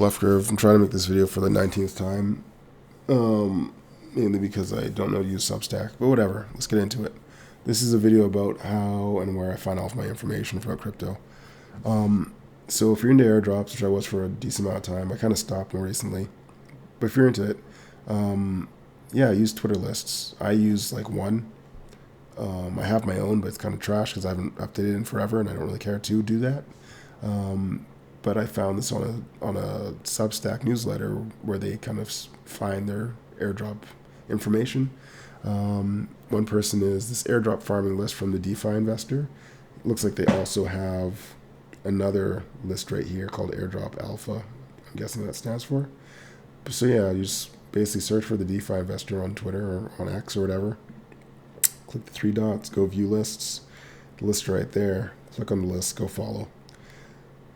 Leftcurv. I'm trying to make this video for the 19th time, mainly because I don't know how to use Substack, but whatever, let's get into it. This is a video about how and where I find all of my information about crypto. So if you're into airdrops, which I was for a decent amount of time, I kind of stopped more recently, but if you're into it, I use Twitter lists. I use like one. I have my own, but it's kind of trash because I haven't updated it in forever, and I don't really care to do that. But I found this on a Substack newsletter where they kind of find their airdrop information. One person is this airdrop farming list from the DeFi investor. It looks like they also have another list right here called Airdrop Alpha. I'm guessing that stands for. So yeah, you just basically search for the DeFi investor on Twitter or on X or whatever. Click the three dots, go view lists. The list right there. Click on the list, go follow.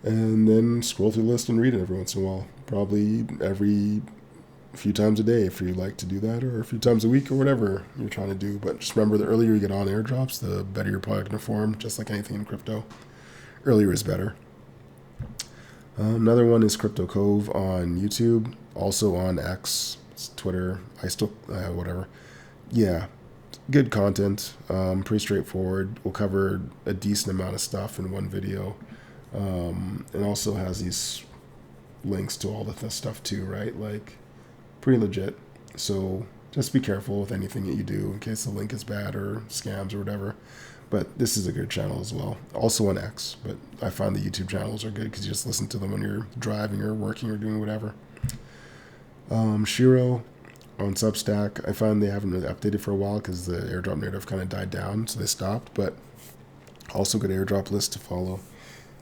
And then scroll through the list and read it every once in a while. Probably every few times a day if you like to do that, or a few times a week or whatever you're trying to do. But just remember, the earlier you get on airdrops, the better your product can perform, just like anything in crypto. Earlier is better. Another one is Crypto Cove on YouTube, also on X, Twitter. Whatever. Yeah, good content. Pretty straightforward. We'll cover a decent amount of stuff in one video. And also has these links to all the stuff too, right? Like, pretty legit. So just be careful with anything that you do in case the link is bad or scams or whatever. But this is a good channel as well. Also on X, but I find the YouTube channels are good because you just listen to them when you're driving or working or doing whatever. Shiro on Substack, I find they haven't really updated for a while because the airdrop narrative kind of died down, so they stopped. But also good airdrop list to follow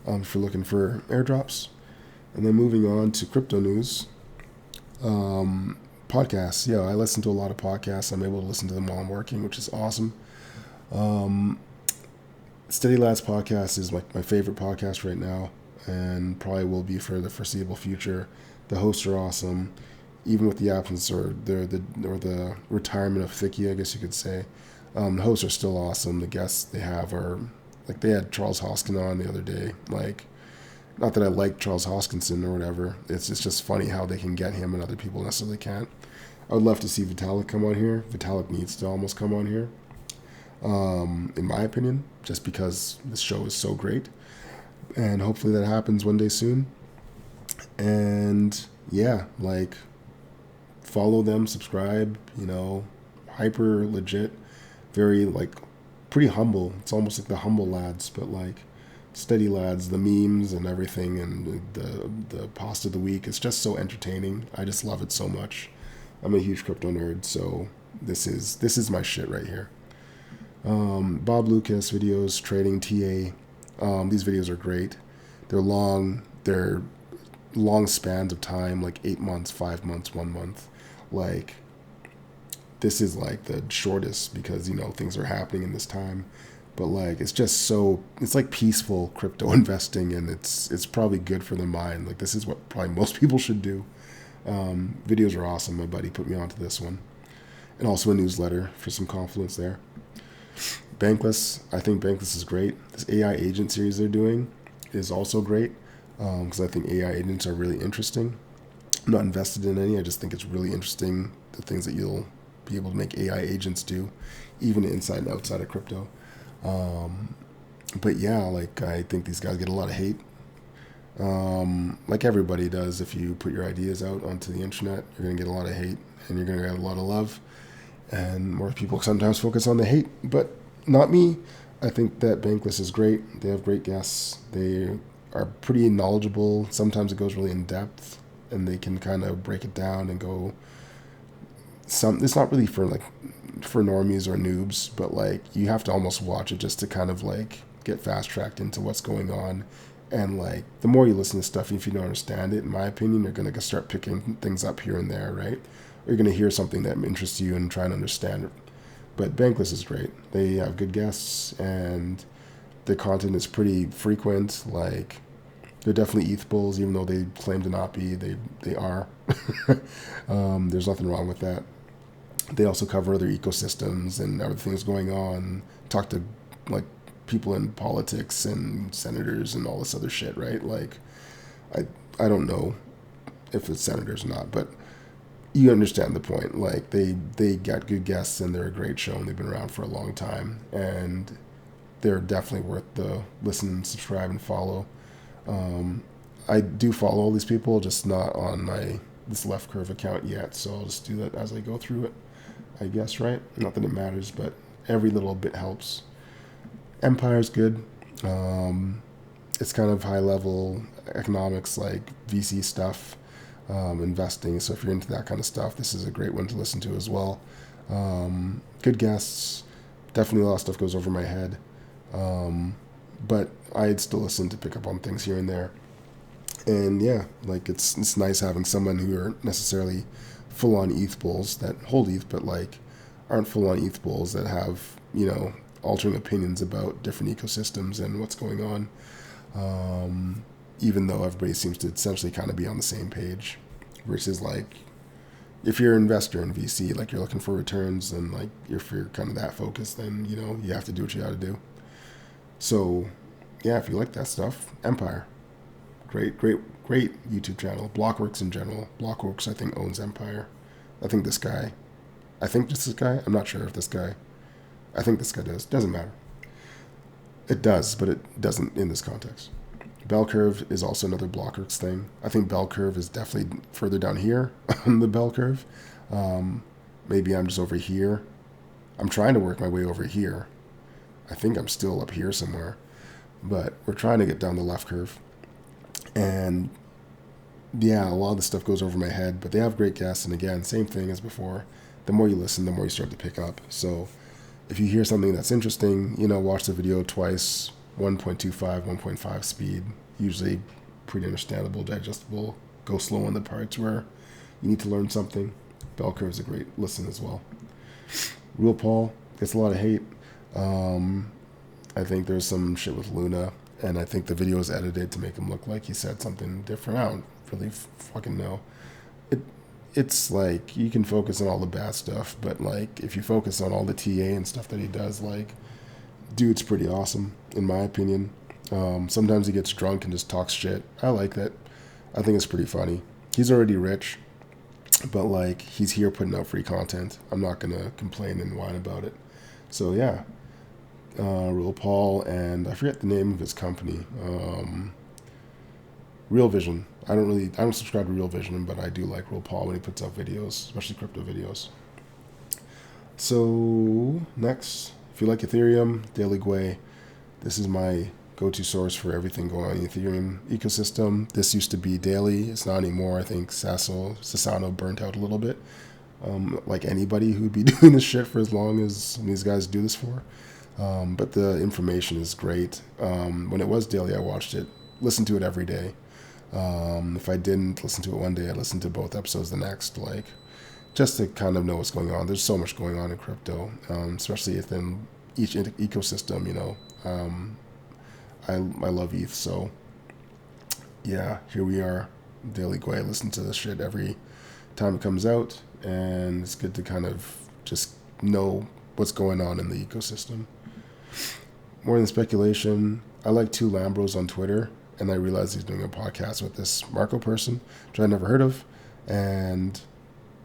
if you're looking for airdrops. And then moving on to crypto news. Podcasts. Yeah, I listen to a lot of podcasts. I'm able to listen to them while I'm working, which is awesome. Steady Lads podcast is like my favorite podcast right now, and probably will be for the foreseeable future. The hosts are awesome, even with the absence or the retirement of Thicky, I guess you could say. The hosts are still awesome. The guests they have are like, they had Charles Hoskin on the other day. Like, not that I like Charles Hoskinson or whatever. It's just funny how they can get him and other people necessarily can't. I would love to see Vitalik come on here. Vitalik needs to almost come on here, in my opinion, just because this show is so great. And hopefully that happens one day soon. And yeah, like, follow them, subscribe, hyper legit, very like pretty humble. It's almost like the humble lads, but like steady lads, the memes and everything, and the pasta of the week. It's just so entertaining. I just love it so much. I'm a huge crypto nerd, so this is my shit right here. Bob Lucas videos, trading TA. These videos are great. They're long spans of time, like 8 months, 5 months, 1 month. Like, this is like the shortest because things are happening in this time. But like, it's like peaceful crypto investing, and it's probably good for the mind. Like, this is what probably most people should do. Videos are awesome. My buddy put me onto this one, and also a newsletter for some confluence there. Bankless, I think Bankless is great. This AI agent series they're doing is also great, because I think AI agents are really interesting. I'm not invested in any. I just think it's really interesting, the things that you'll be able to make AI agents do, even inside and outside of crypto. But yeah, like, I think these guys get a lot of hate. Like everybody does. If you put your ideas out onto the internet, you're going to get a lot of hate, and you're going to get a lot of love. And more people sometimes focus on the hate, but not me. I think that Bankless is great. They have great guests. They are pretty knowledgeable. Sometimes it goes really in depth, and they can kind of break it down and go. It's not really for normies or noobs, but like, you have to almost watch it just to kind of like get fast tracked into what's going on. And like, the more you listen to stuff, if you don't understand it, in my opinion, you're going to start picking things up here and there, right? Or you're going to hear something that interests you and try and understand it. But Bankless is great. They have good guests, and the content is pretty frequent. Like, they're definitely ETH bulls, even though they claim to not be. They are. There's nothing wrong with that. They also cover other ecosystems and other things going on. Talk to like people in politics and senators and all this other shit, right? Like, I don't know if it's senators or not, but you understand the point. Like they got good guests and they're a great show and they've been around for a long time and they're definitely worth the listen, subscribe, and follow. I do follow all these people, just not on this Leftcurv account yet, so I'll just do that as I go through it, I guess, right? Not that it matters, but every little bit helps. Empire's good. It's kind of high level economics, like VC stuff, investing. So if you're into that kind of stuff, this is a great one to listen to as well. Good guests. Definitely a lot of stuff goes over my head. But I'd still listen to pick up on things here and there. And yeah, like it's nice having someone who aren't necessarily full on ETH bulls that hold ETH, but like aren't full on ETH bulls that have, altering opinions about different ecosystems and what's going on. Even though everybody seems to essentially kind of be on the same page, versus like if you're an investor in VC, like you're looking for returns and like if you're kind of that focused, then you have to do what you got to do. So yeah, if you like that stuff, Empire, great YouTube channel. Blockworks in general. Blockworks I think owns Empire. I think this guy. I'm not sure if this guy. I think this guy does. Doesn't matter. It does, but it doesn't in this context. Bell curve is also another Blockworks thing. I think bell curve is definitely further down here on the bell curve. Maybe I'm just over here. I'm trying to work my way over here. I think I'm still up here somewhere, but we're trying to get down the left curve. And yeah, a lot of the stuff goes over my head, but they have great guests. And again, same thing as before. The more you listen, the more you start to pick up. So if you hear something that's interesting, watch the video twice, 1.25, 1.5 speed, usually pretty understandable, digestible. Go slow on the parts where you need to learn something. Bell curve is a great listen as well. Real Paul gets a lot of hate. I think there's some shit with Luna, and I think the video is edited to make him look like he said something different. I don't really fucking know. It's like you can focus on all the bad stuff, but like if you focus on all the TA and stuff that he does, like dude's pretty awesome in my opinion. Sometimes he gets drunk and just talks shit. I like that. I think it's pretty funny. He's already rich, but like he's here putting out free content. I'm not gonna complain and whine about it. So yeah, Real Paul, and I forget the name of his company. Real Vision. I don't subscribe to Real Vision, but I do like Real Paul when he puts out videos, especially crypto videos. So next, if you like Ethereum, Daily Gwei, this is my go-to source for everything going on in the Ethereum ecosystem. This used to be daily. It's not anymore. I think Sassano burnt out a little bit. Like anybody who'd be doing this shit for as long as these guys do this for. But the information is great. When it was daily, I watched it, listened to it every day. If I didn't listen to it one day, I listened to both episodes the next, like just to kind of know what's going on. There's so much going on in crypto, especially within each ecosystem, I love ETH, so yeah, here we are, Daily Gwei. I listen to this shit every time it comes out, and it's good to kind of just know what's going on in the ecosystem. More than speculation, I like 2 Lambros on Twitter, and I realized he's doing a podcast with this Marco person, which I never heard of, and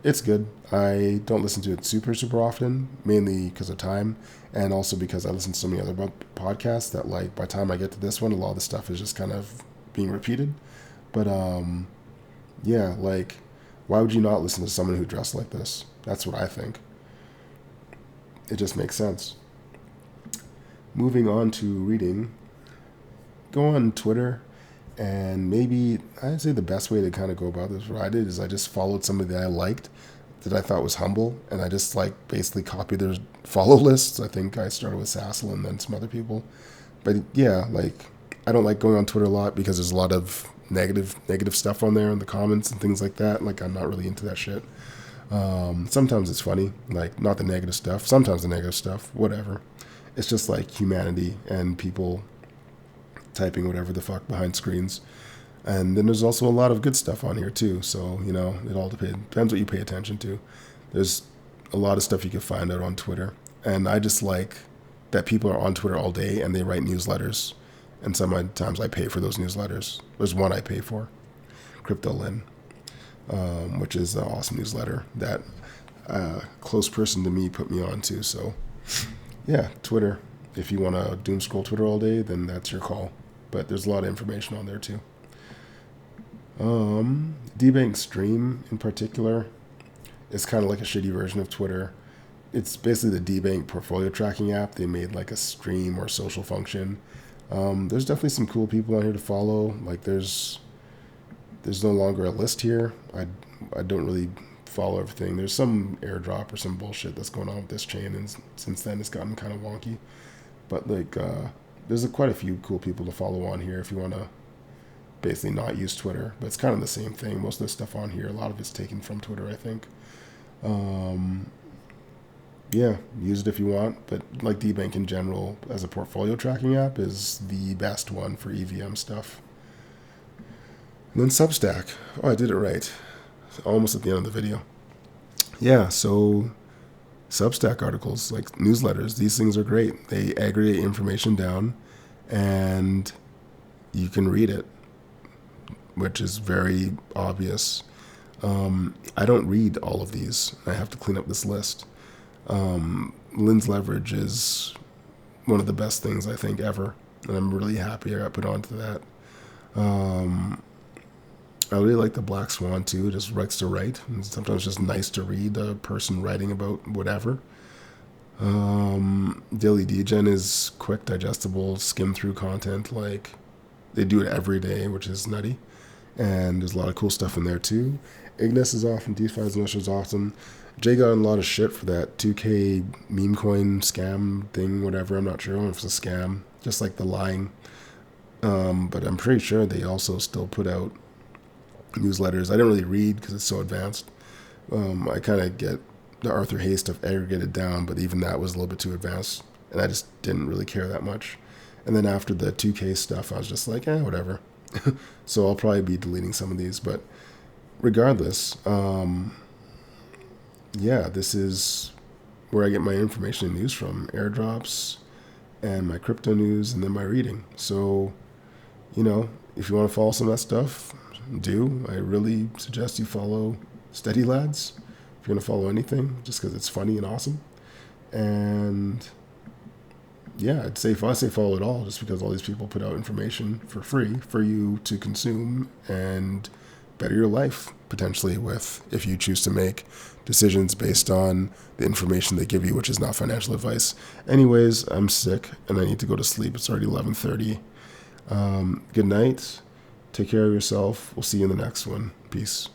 it's good. I don't listen to it super often, mainly because of time, and also because I listen to so many other podcasts that, like, by the time I get to this one, a lot of the stuff is just kind of being repeated. But yeah, like, why would you not listen to someone who dressed like this? That's what I think. It just makes sense. Moving on to reading, go on Twitter, and maybe I'd say the best way to kind of go about this, what I did is I just followed somebody that I liked, that I thought was humble, and I just like basically copied their follow lists. I think I started with Sassel and then some other people. But yeah, like I don't like going on Twitter a lot because there's a lot of negative stuff on there in the comments and things like that. Like I'm not really into that shit. Sometimes it's funny, like not the negative stuff, sometimes the negative stuff, whatever. It's just like humanity and people typing whatever the fuck behind screens. And then there's also a lot of good stuff on here too. So, it all depends what you pay attention to. There's a lot of stuff you can find out on Twitter. And I just like that people are on Twitter all day and they write newsletters. And sometimes I pay for those newsletters. There's one I pay for, CryptoLin. which is an awesome newsletter that a close person to me put me on to. So, yeah, Twitter. If you want to doom scroll Twitter all day, then that's your call. But there's a lot of information on there too. DBank Stream in particular is kind of like a shitty version of Twitter. It's basically the DBank portfolio tracking app. They made like a stream or social function. There's definitely some cool people on here to follow. Like there's no longer a list here. I don't really follow everything. There's some airdrop or some bullshit that's going on with this chain, and since then it's gotten kind of wonky. But like there's quite a few cool people to follow on here if you want to basically not use Twitter. But it's kind of the same thing. Most of the stuff on here, a lot of it's taken from Twitter, I think. Yeah, use it if you want, but like DBank in general as a portfolio tracking app is the best one for EVM stuff. And then Substack. Oh, I did it right. Almost at the end of the video. Yeah, so Substack articles, like newsletters, these things are great. They aggregate information down and you can read it, which is very obvious. I don't read all of these. I have to clean up this list. Lynn's Leverage is one of the best things I think ever, and I'm really happy I got put onto that. I really like the Black Swan too. It just likes to write, and sometimes it's just nice to read a person writing about whatever. Daily Degen is quick, digestible, skim through content. Like they do it every day, which is nutty, and there's a lot of cool stuff in there too. Ignis is awesome. DeFi's Initial is awesome. Jay got in a lot of shit for that 2K meme coin scam thing, whatever. I'm not sure if it's a scam, just like the lying. But I'm pretty sure they also still put out newsletters. I don't really read because it's so advanced. I kind of get the Arthur Hayes stuff aggregated down, but even that was a little bit too advanced, and I just didn't really care that much. And then after the 2K stuff, I was just like, whatever. So I'll probably be deleting some of these, but regardless, yeah, this is where I get my information and news from. Airdrops and my crypto news and then my reading. So, if you want to follow some of that stuff, do. I really suggest you follow Steady Lads if you're going to follow anything, just because it's funny and awesome. And yeah, I say follow it all, just because all these people put out information for free for you to consume and better your life potentially with, if you choose to make decisions based on the information they give you, which is not financial advice. Anyways, I'm sick and I need to go to sleep. It's already 11:30. Good night. Take care of yourself. We'll see you in the next one. Peace.